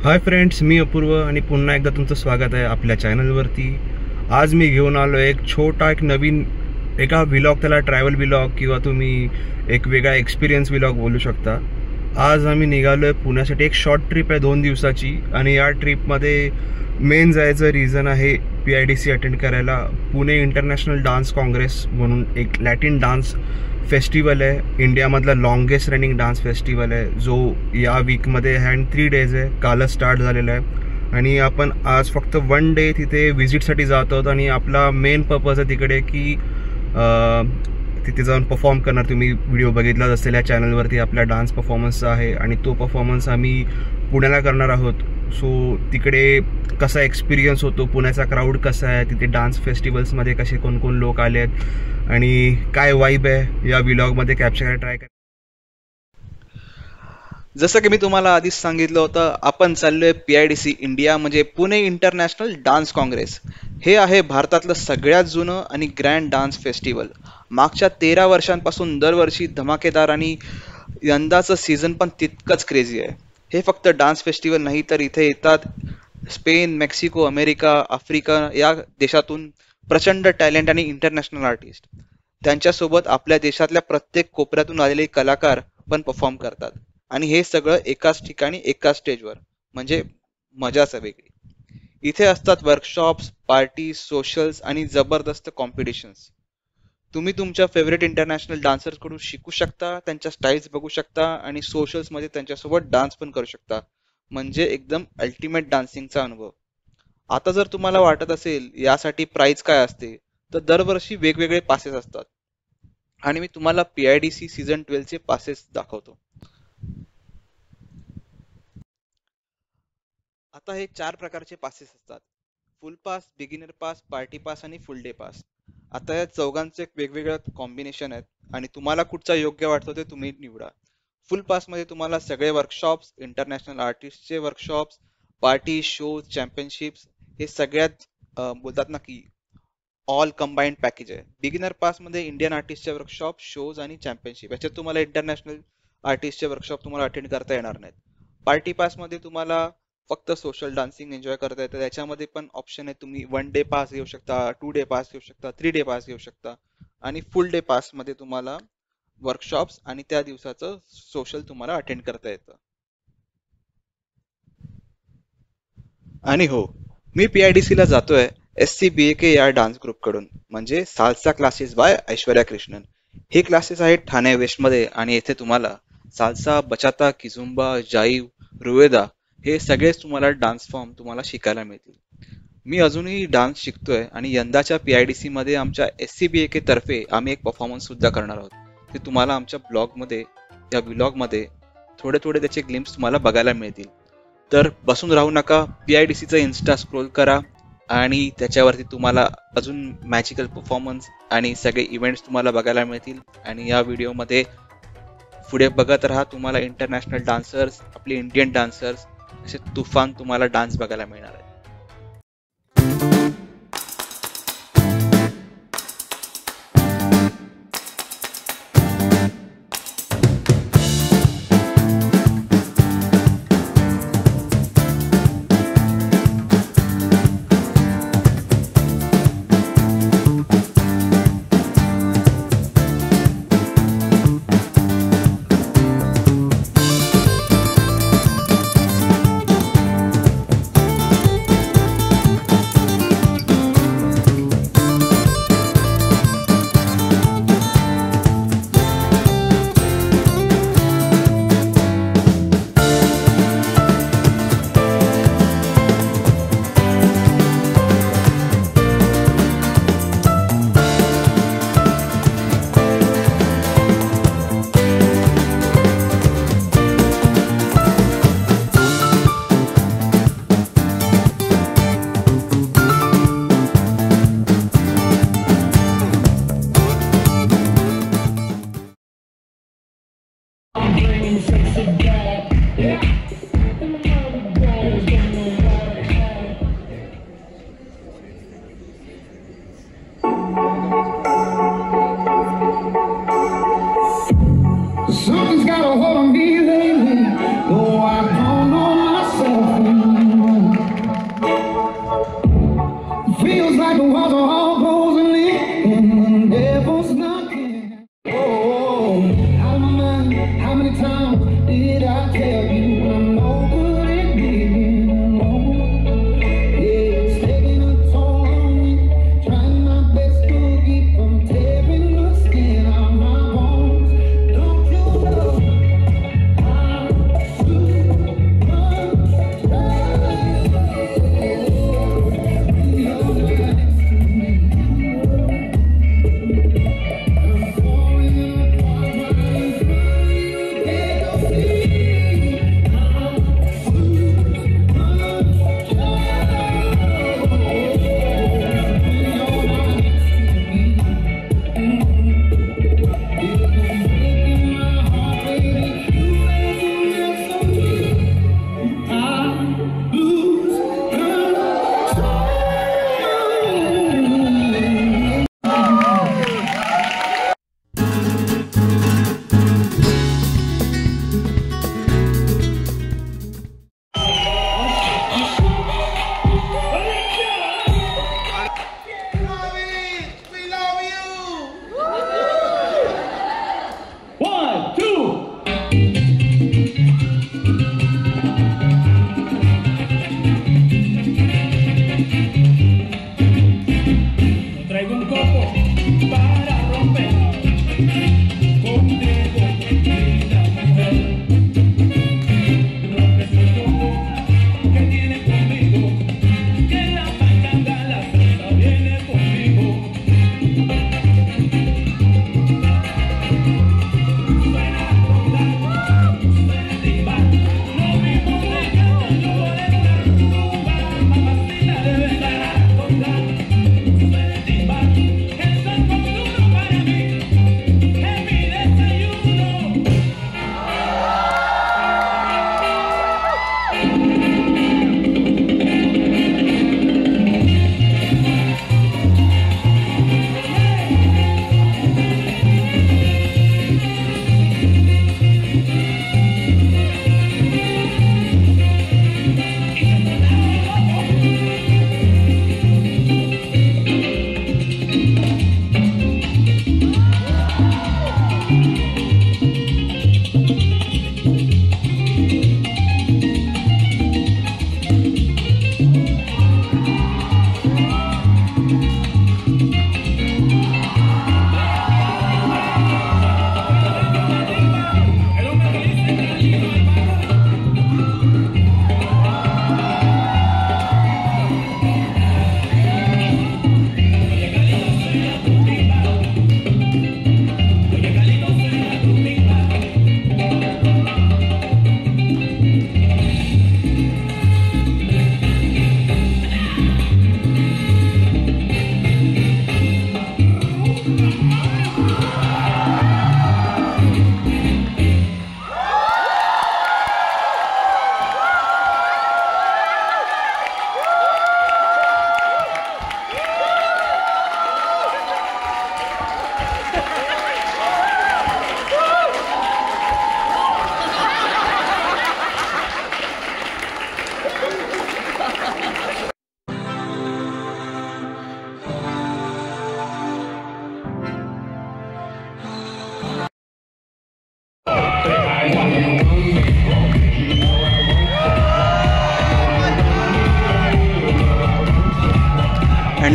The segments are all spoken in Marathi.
हाय फ्रेंड्स, मी अपूर्व आणि पुन्हा एकदा तुमचं स्वागत आहे आपल्या चॅनलवरती. आज मी घेऊन आलो एक नवीन व्लॉग, त्याला ट्रॅव्हल व्लॉग किंवा तुम्ही एक वेगळा एक्सपिरियन्स व्लॉग बोलू शकता. आज आम्ही निघालो आहे पुण्यासाठी. एक शॉर्ट ट्रिप आहे 2 दिवसाची आणि या ट्रिपमध्ये मेन जायचं रिझन आहे PIDC अटेंड करायला. पुणे इंटरनॅशनल डान्स काँग्रेस म्हणून एक लॅटिन डान्स फेस्टिवल आहे, इंडियामधला लॉंगेस्ट रनिंग डान्स फेस्टिवल आहे, जो या वीकमध्ये आहे आणि 3 डेज आहे. कालच स्टार्ट झालेला आहे आणि आपण आज फक्त 1 डे तिथे व्हिजिटसाठी जात आहोत आणि आपला मेन पर्पज आहे तिकडे की तिथे जाऊन परफॉर्म करणार. तुम्ही व्हिडिओ बघितलाच असेल या चॅनलवरती आपला डान्स परफॉर्मन्सचा आहे आणि तो परफॉर्मन्स आम्ही पुण्याला करणार आहोत. सो तिकडे कसा एक्सपिरियन्स होतो, पुण्याचा क्राऊड कसा आहे, तिथे डान्स फेस्टिवल्समध्ये कसे कोण लोक आले आहेत आणि काय वाईब आहे या व्लॉगमध्ये कॅप्चर करायला ट्राय करा. जसं की मी तुम्हाला आधीच सांगितलं होतं, आपण चाललोय PIDC इंडिया म्हणजे पुणे इंटरनॅशनल डान्स काँग्रेस. हे आहे भारतातलं सगळ्यात जुनं आणि ग्रँड डान्स फेस्टिवल. मागच्या 13 वर्षांपासून दरवर्षी धमाकेदार आणि यंदाचं सीझन पण तितकंच क्रेझी आहे. हे फक्त डान्स फेस्टिवल नाही, तर इथे येतात स्पेन, मेक्सिको, अमेरिका, आफ्रिका या देशातून प्रचंड टॅलेंट आणि इंटरनॅशनल आर्टिस्ट. त्यांच्यासोबत आपल्या देशातल्या प्रत्येक कोपऱ्यातून आलेले कलाकार पण परफॉर्म करतात आणि हे सगळं एकाच ठिकाणी एकाच स्टेजवर, म्हणजे मजाच वेगळी. इथे असतात वर्कशॉप्स, पार्टी, सोशल्स आणि जबरदस्त कॉम्पिटिशन्स. तुम्ही तुमच्या फेवरेट इंटरनॅशनल डान्सर्स कडून शिकू शकता, त्यांच्या स्टाईल्स बघू शकता आणि सोशल्स मध्ये त्यांच्यासोबत डान्स पण करू शकता. म्हणजे एकदम अल्टिमेट डान्सिंगचा अनुभव. आता जर तुम्हाला वाटत असेल यासाठी प्राइस काय असते, तर दरवर्षी वेगवेगळे पासेस असतात आणि मी तुम्हाला PIDC सीझन 12 चे पासेस दाखवतो. आता हे 4 प्रकारचे पासेस असतात: फुल pass, beginner pass, party pass आणि फुल डे पास. आता या चौघांचे वेगवेगळं कॉम्बिनेशन आहेत आणि तुम्हाला कुठचा योग्य वाटतो ते तुम्ही निवडा. फुल पास मध्ये तुम्हाला सगळे वर्कशॉप्स, इंटरनॅशनल आर्टिस्टचे वर्कशॉप्स, पार्टी, शोज, चॅम्पियनशिप्स हे सगळ्यात बोलतात ना की ऑल कंबाईंड पॅकेज आहे. बिगिनर पास मध्ये इंडियन आर्टिस्टचे वर्कशॉप, शोज आणि चॅम्पियनशिप. याच्यात तुम्हाला इंटरनॅशनल आर्टिस्टचे वर्कशॉप तुम्हाला अटेंड करता येणार नाहीत. पार्टी पास मध्ये तुम्हाला फक्त सोशल डान्सिंग एन्जॉय करता येतं. त्याच्यामध्ये पण ऑप्शन आहे, तुम्ही 1 डे पास घेऊ शकता, 2 डे पास घेऊ शकता, 3 डे पास घेऊ शकता आणि फुल डे पास मध्ये तुम्हाला वर्कशॉप्स आणि त्या दिवसाचं सोशल तुम्हाला अटेंड करता येतं. आणि हो, मी PIDC ला जातोय SCBAK या डान्स ग्रुप कडून, म्हणजे salsa classes bye Aishwarya Krishnan. हे क्लासेस आहेत ठाणे वेस्ट मध्ये आणि येथे तुम्हाला साल्सा, बचाता, किझुंबा, जाईव, रुवेदा हे सगळेच तुम्हाला डान्स फॉर्म तुम्हाला शिकायला मिळतील. मी अजूनही डान्स शिकतोय आणि यंदाच्या PIDC मध्ये आमच्या SCBAK तर्फे आम्ही एक परफॉर्मन्स सुद्धा करणार आहोत. ते तुम्हाला आमच्या या व्लॉग मध्ये थोडे त्याचे ग्लिम्स तुम्हाला बघायला मिळतील. तर बसून राहू नका, PIDCचं इन्स्टा स्क्रोल करा आणि त्याच्यावरती तुम्हाला अजून मॅजिकल परफॉर्मन्स आणि सगळे इव्हेंट्स तुम्हाला बघायला मिळतील. आणि या व्हिडिओमध्ये पुढे बघत राहा, तुम्हाला इंटरनॅशनल डान्सर्स, आपले इंडियन डान्सर्स असे तुफान तुम्हाला डान्स बघायला मिळणार आहे.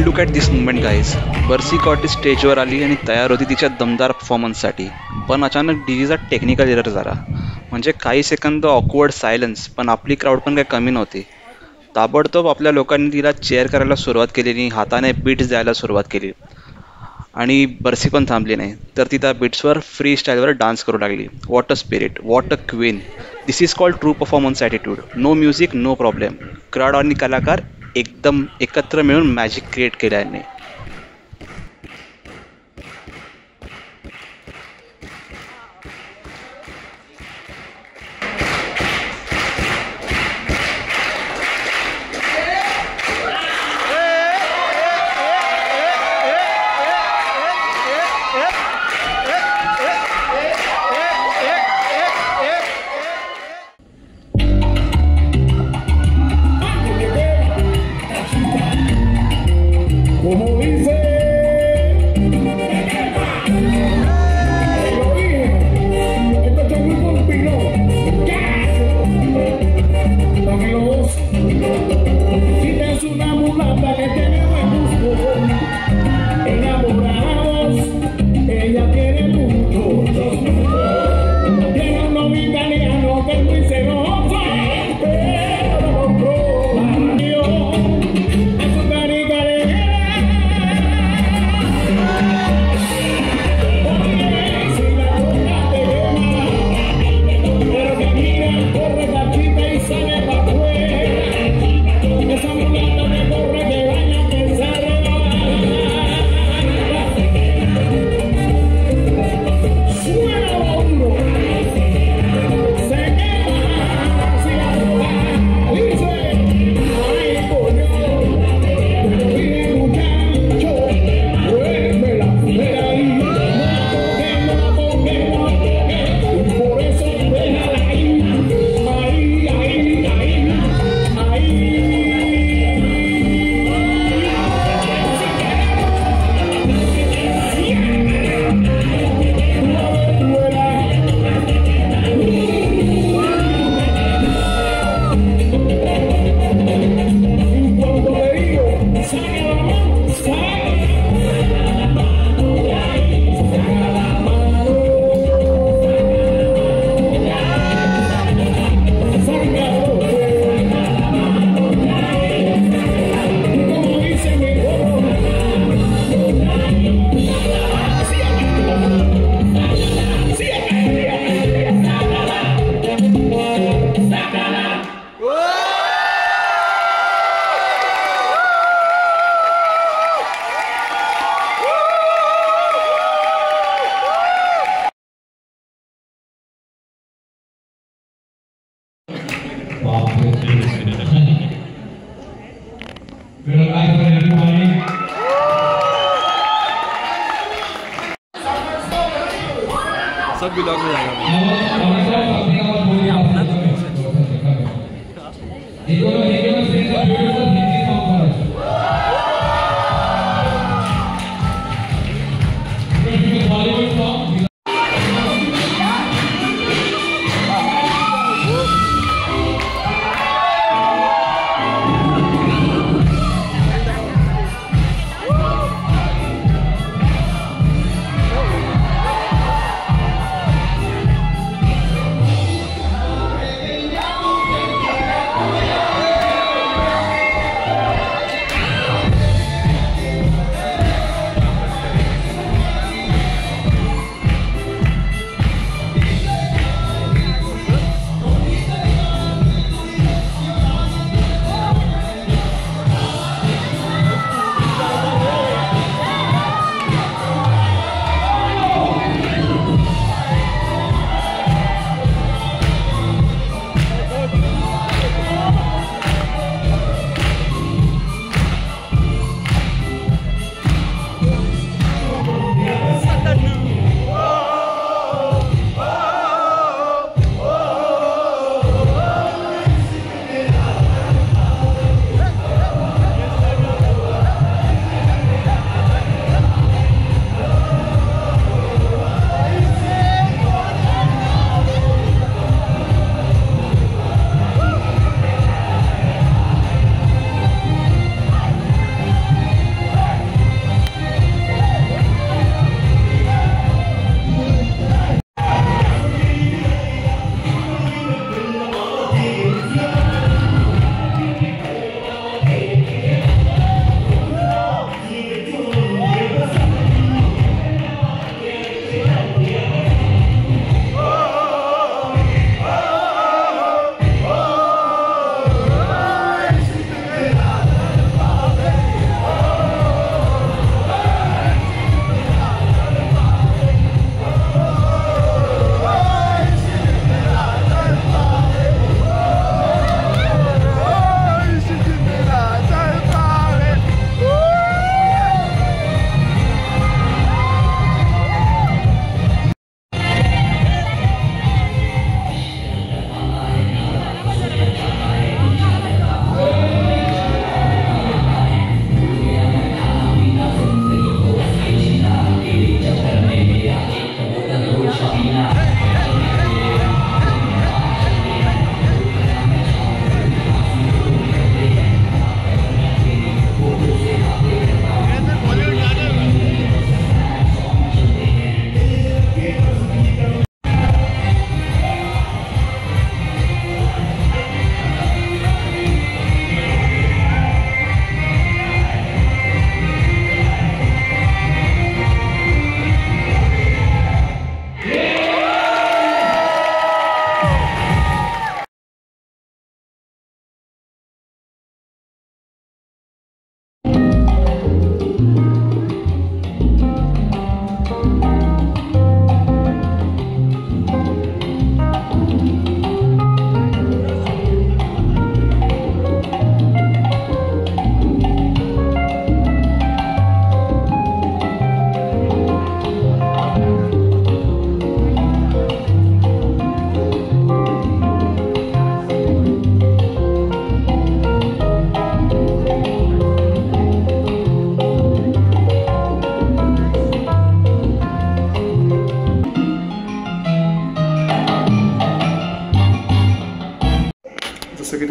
Look at this movement guys. बर्सी कॉटी स्टेजवर आली आणि तयार होती तिच्या दमदार परफॉर्मन्ससाठी. पण अचानक डीजेचा टेक्निकल एरर झाला. म्हणजे काही सेकंद ऑकवर्ड सायलन्स. पण आपली क्राऊड पण काही कमी नव्हती. ताबडतोब आपल्या लोकांनी तिला चेअर करायला सुरुवात केली आणि हाताने बीट्स द्यायला सुरुवात केली. आणि बर्सी पण थांबली नाही, तर ती त्या बीट्सवर फ्री स्टाईलवर डान्स करू लागली. What a spirit, what a queen. This is called true performance attitude. No music, no problem. Crowd आणि कलाकार एकदम एकत्र मिळून मॅजिक क्रिएट केल्याने. सब ब्लॉग में जाएगा.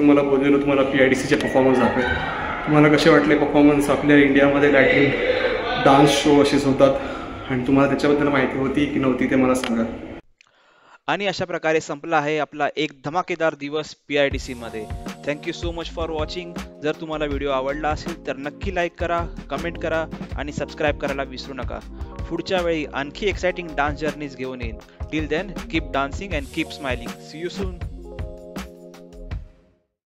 तुम्हाला बोललेलो तुम्हाला PIDCचे परफॉर्मन्स दाखवेल. तुम्हाला कसे वाटले परफॉर्मन्स? आपल्या इंडियामध्ये लॅटिन डान्स शो असेच होतात आणि तुम्हाला त्याच्याबद्दल माहिती होती की नव्हती ते मला सांगा. आणि अशा प्रकारे संपला आहे आपला एक धमाकेदार दिवस PIDC मध्ये. Thank you so much for watching. जर तुम्हाला व्हिडिओ आवडला असेल तर नक्की लाईक करा, कमेंट करा आणि सबस्क्राईब करायला विसरू नका. पुढच्या वेळी आणखी एक्साइटिंग डान्स जर्नीज घेऊन येईन. Till then keep dancing and keep smiling. See you soon.